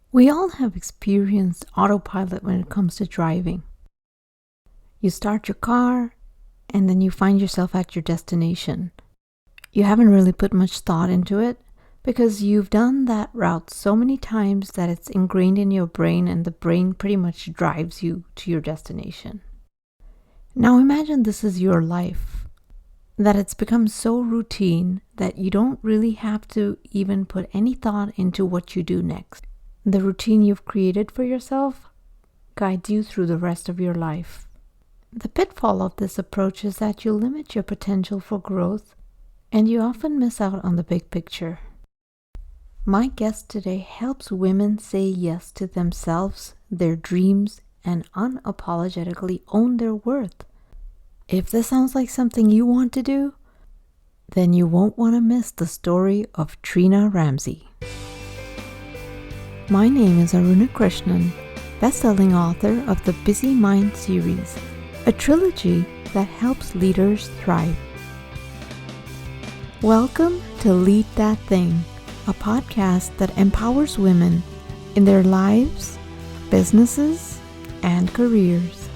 We all have experienced autopilot when it comes to driving. You start your car, and then you find yourself at your destination. You haven't really put much thought into it because you've done that route so many times that it's ingrained in your brain, and the brain pretty much drives you to your destination. Now imagine this is your life, that it's become so routine that you don't really have to even put any thought into what you do next. The routine you've created for yourself guides you through the rest of your life. The pitfall of this approach is that you limit your potential for growth, and you often miss out on the big picture. My guest today helps women say yes to themselves, their dreams, and unapologetically own their worth. If this sounds like something you want to do, then you won't want to miss the story of Trina Ramsey. My name is Aruna Krishnan, best-selling author of the Busy Mind series, a trilogy that helps leaders thrive. Welcome to Lead That Thing, a podcast that empowers women in their lives, businesses, and careers.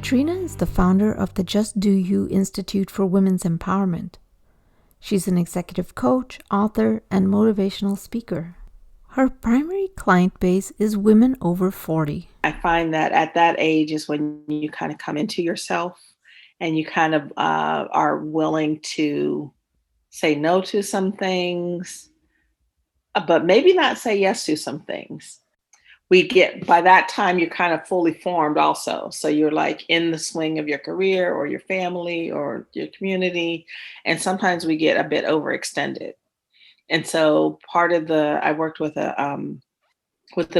Trina is the founder of the Just Do You Institute for Women's Empowerment. She's an executive coach, author, and motivational speaker. Her primary client base is women over 40. I find that at that age is when you kind of come into yourself and you kind of are willing to say no to some things, but maybe not say yes to some things. By that time, you're kind of fully formed also. So you're like in the swing of your career or your family or your community. And sometimes we get a bit overextended. And so I worked with a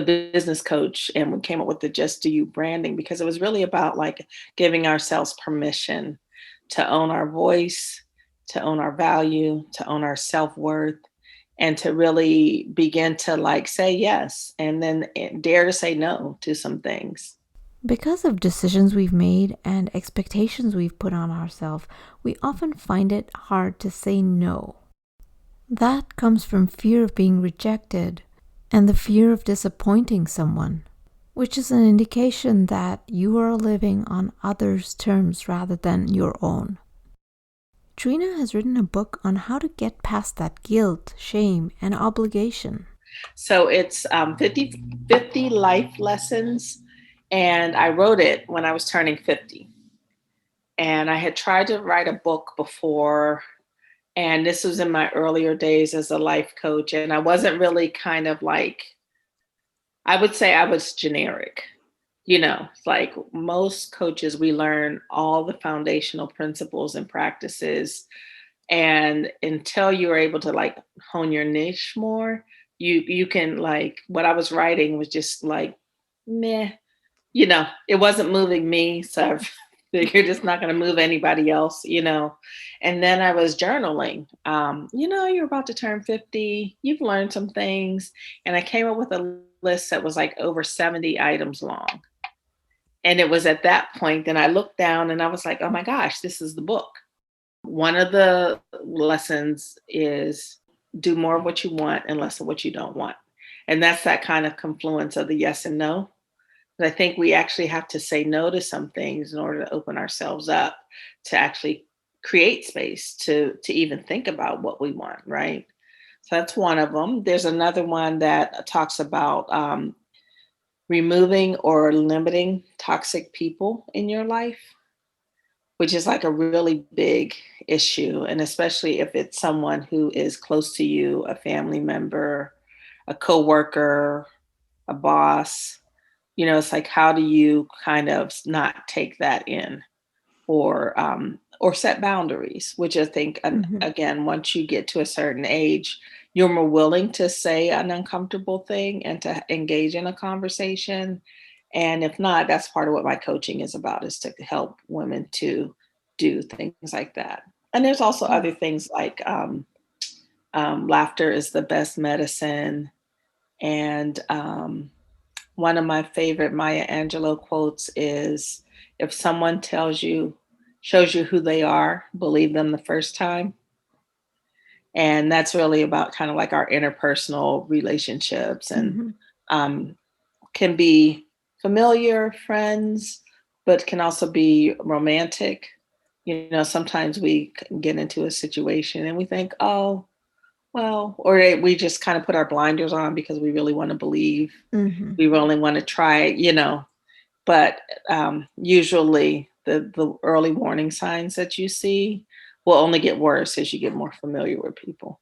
business coach, and we came up with the Just Do You branding because it was really about like giving ourselves permission to own our voice, to own our value, to own our self-worth, and to really begin to like say yes and then dare to say no to some things. Because of decisions we've made and expectations we've put on ourselves, we often find it hard to say no. That comes from fear of being rejected and the fear of disappointing someone, which is an indication that you are living on others' terms rather than your own. Trina has written a book on how to get past that guilt, shame, and obligation. So it's 50 life lessons, and I wrote it when I was turning 50. And I had tried to write a book before, and this was in my earlier days as a life coach, and I wasn't really kind of like, I would say I was generic. Like most coaches, we learn all the foundational principles and practices. And until you're able to like hone your niche more, you can like, what I was writing was just like, meh, it wasn't moving me. So I figured it's not going to move anybody else. And then I was journaling. You're about to turn 50, you've learned some things. And I came up with a list that was like over 70 items long. And it was at that point that I looked down and I was like, oh my gosh, this is the book. One of the lessons is do more of what you want and less of what you don't want. And that's that kind of confluence of the yes and no. But I think we actually have to say no to some things in order to open ourselves up to actually create space to even think about what we want, right? So that's one of them. There's another one that talks about removing or limiting toxic people in your life, which is like a really big issue. And especially if it's someone who is close to you, a family member, a coworker, a boss. It's like, how do you kind of not take that in or set boundaries, which I think, again, once you get to a certain age, you're more willing to say an uncomfortable thing and to engage in a conversation. And if not, that's part of what my coaching is about, is to help women to do things like that. And there's also other things like laughter is the best medicine. And one of my favorite Maya Angelou quotes is, if someone shows you who they are, believe them the first time. And that's really about kind of like our interpersonal relationships, and Mm-hmm. can be familiar, friends, but can also be romantic. Sometimes we get into a situation and we think, oh, well, or we just kind of put our blinders on because we really want to believe, Mm-hmm. we really want to try it. But usually the early warning signs that you see will only get worse as you get more familiar with people.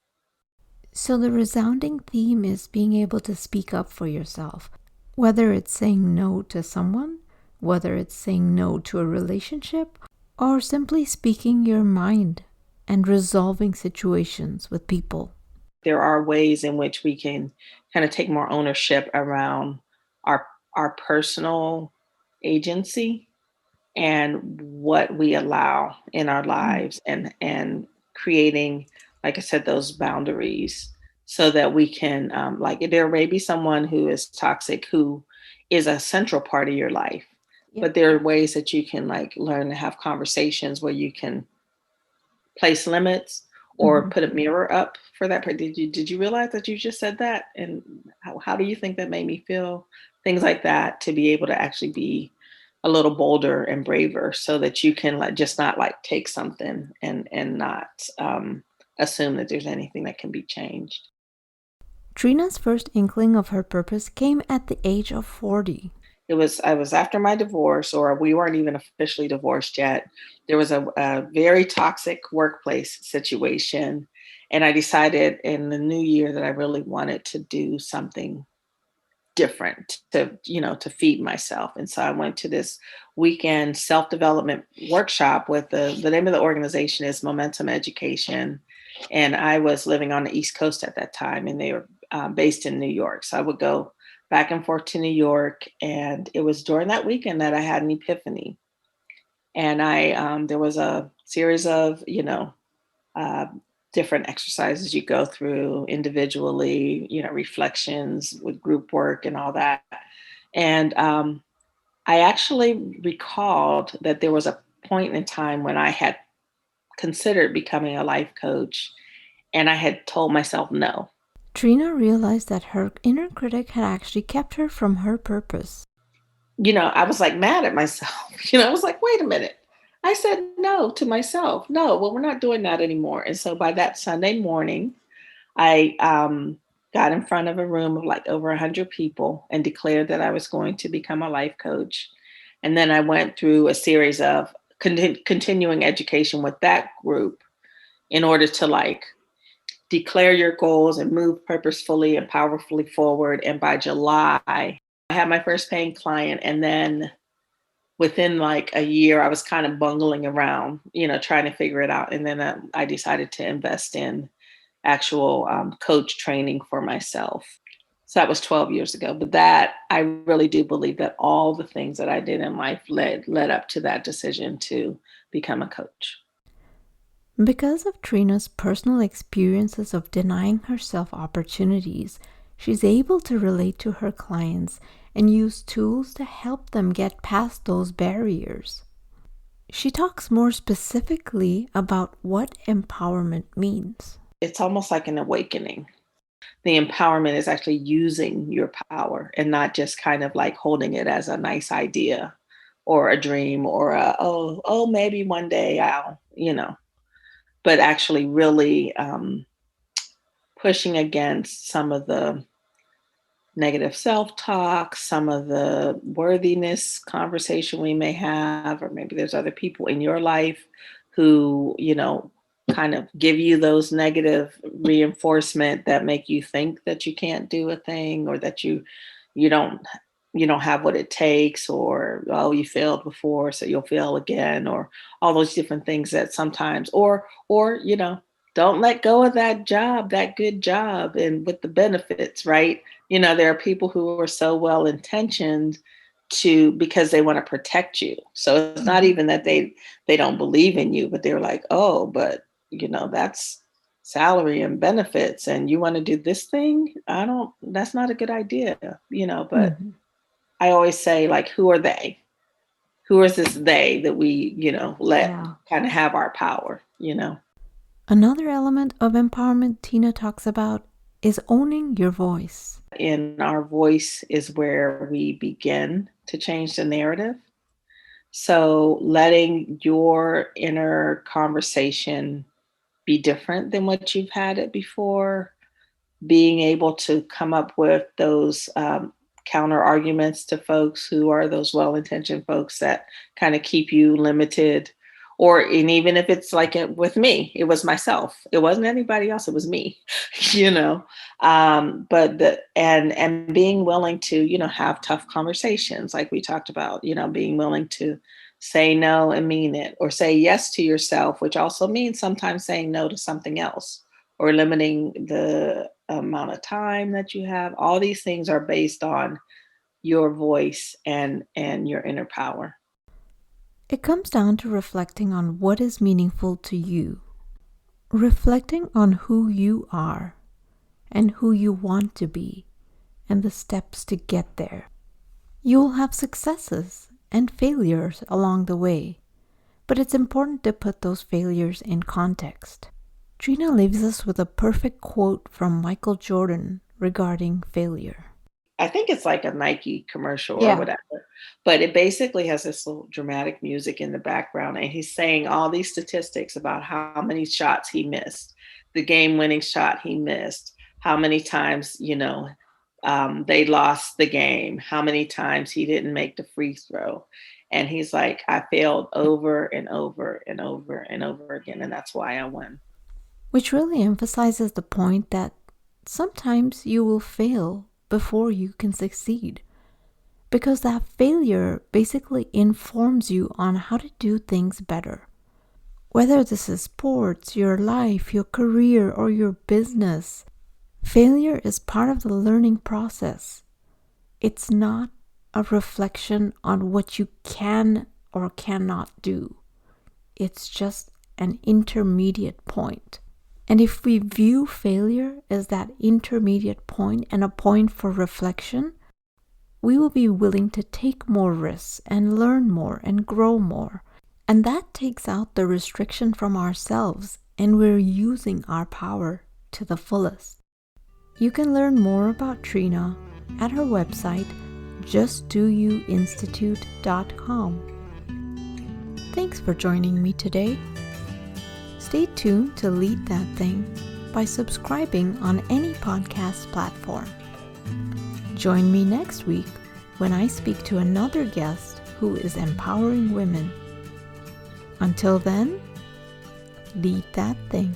So the resounding theme is being able to speak up for yourself, whether it's saying no to someone, whether it's saying no to a relationship, or simply speaking your mind and resolving situations with people. There are ways in which we can kind of take more ownership around our our personal agency and what we allow in our lives, and creating, like I said, those boundaries, so that we can, like, there may be someone who is toxic who is a central part of your life, Yep. but there are ways that you can like learn to have conversations where you can place limits or Mm-hmm. put a mirror up for that. Did you realize that you just said that? And how do you think that made me feel? Things like that, to be able to actually be a little bolder and braver, so that you can like just not like take something and not assume that there's anything that can be changed. Trina's first inkling of her purpose came at the age of 40. I was after my divorce, or we weren't even officially divorced yet. There was a very toxic workplace situation, and I decided in the new year that I really wanted to do something different to feed myself. And so I went to this weekend self-development workshop with the name of the organization is Momentum Education. And I was living on the East Coast at that time, and they were based in New York. So I would go back and forth to New York. And it was during that weekend that I had an epiphany. And there was a series of, uh, different exercises you go through individually, reflections with group work and all that. And I actually recalled that there was a point in time when I had considered becoming a life coach, and I had told myself no. Trina realized that her inner critic had actually kept her from her purpose. I was like mad at myself. I was like, wait a minute. I said no to myself. No, well, we're not doing that anymore. And so by that Sunday morning, I got in front of a room of like over 100 people and declared that I was going to become a life coach. And then I went through a series of continuing education with that group in order to like declare your goals and move purposefully and powerfully forward. And by July, I had my first paying client. And then within like a year, I was kind of bungling around, trying to figure it out. And then I decided to invest in actual coach training for myself. So that was 12 years ago. But that, I really do believe that all the things that I did in life led up to that decision to become a coach. Because of Trina's personal experiences of denying herself opportunities, she's able to relate to her clients and use tools to help them get past those barriers. She talks more specifically about what empowerment means. It's almost like an awakening. The empowerment is actually using your power and not just kind of like holding it as a nice idea or a dream or maybe one day but actually really pushing against some of the negative self-talk, some of the worthiness conversation we may have, or maybe there's other people in your life who, kind of give you those negative reinforcement that make you think that you can't do a thing, or that you don't have what it takes, or oh, you failed before so you'll fail again, or all those different things that sometimes, or don't let go of that job, that good job, and with the benefits, right? There are people who are so well intentioned because they want to protect you. So it's not even that they don't believe in you, but they're like, oh, but that's salary and benefits, and you want to do this thing, that's not a good idea. But Mm-hmm. I always say, like, who are they? Who is this they that we let Yeah. kind of have our power? Another element of empowerment Tina talks about is owning your voice. In our voice is where we begin to change the narrative. So letting your inner conversation be different than what you've had it before, being able to come up with those counter arguments to folks who are those well-intentioned folks that kind of keep you limited. And even if it's like with me, it was myself. It wasn't anybody else. It was me, you know. And being willing to, have tough conversations, like we talked about. Being willing to say no and mean it, or say yes to yourself, which also means sometimes saying no to something else, or limiting the amount of time that you have. All these things are based on your voice and your inner power. It comes down to reflecting on what is meaningful to you, reflecting on who you are and who you want to be, and the steps to get there. You will have successes and failures along the way, but it's important to put those failures in context. Trina leaves us with a perfect quote from Michael Jordan regarding failure. I think it's like a Nike commercial or whatever, but it basically has this little dramatic music in the background, and he's saying all these statistics about how many shots he missed, the game-winning shot he missed, how many times, they lost the game, how many times he didn't make the free throw. And he's like, I failed over and over and over and over again, and that's why I won. Which really emphasizes the point that sometimes you will fail before you can succeed, because that failure basically informs you on how to do things better. Whether this is sports, your life, your career, or your business, failure is part of the learning process. It's not a reflection on what you can or cannot do. It's just an intermediate point. And if we view failure as that intermediate point and a point for reflection, we will be willing to take more risks and learn more and grow more. And that takes out the restriction from ourselves, and we're using our power to the fullest. You can learn more about Trina at her website, justdoyouinstitute.com. Thanks for joining me today. Stay tuned to Lead That Thing by subscribing on any podcast platform. Join me next week when I speak to another guest who is empowering women. Until then, lead that thing.